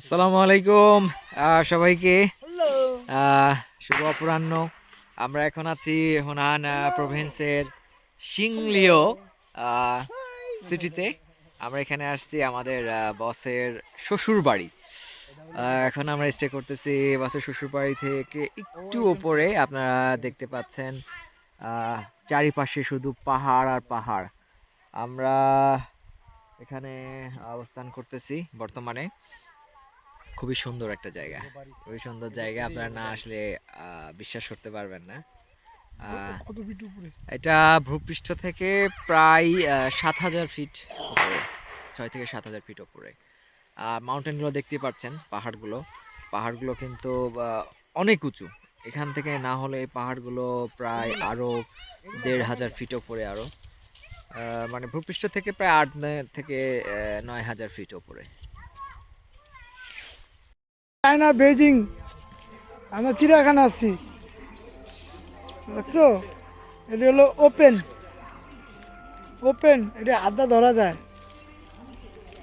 আসসালামু আলাইকুম সবাইকে। শুভ অপরাহ্ন। আমরা এখন আছি হুনান প্রভিন্সের সিংলিও সিটিতে। আমরা এখানে আসছি আমাদের বসের শ্বশুর বাড়ি। এখন আমরা স্টে করতেছি বসের শ্বশুর বাড়ি থেকে একটু উপরে। আপনারা দেখতে পাচ্ছেন চারিপাশে শুধু পাহাড় আর পাহাড়। আমরা এখানে অবস্থান করতেছি বর্তমানে। খুবই সুন্দর একটা জায়গা, খুবই সুন্দর জায়গা। আপনারা না আসলে বিশ্বাস করতে পারবেন না। কত ফিট উপরে? এটা ভূপৃষ্ঠ থেকে প্রায় 7,000 ফিট উপরে, 6 থেকে 7,000 ফিট উপরে। মাউন্টেনগুলো দেখতে পাচ্ছেন, পাহাড়গুলো পাহাড়গুলো কিন্তু অনেক উঁচু। এখান থেকে না হলে এই পাহাড়গুলো প্রায় আরো 1,500 ফিট উপরে আরো। মানে ভূপৃষ্ঠ থেকে প্রায় 8 থেকে 9,000 ফিট উপরে। চায়না বেজিং, আমরা চিড়িয়াখানা আসছি, বুঝছো? এটি হলো ওপেন ওপেন, এটা আড্ডা ধরা যায়,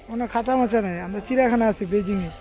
কোনো খাঁচা মাচা নেই। আমরা চিড়িয়াখানা আছি বেজিংয়ে।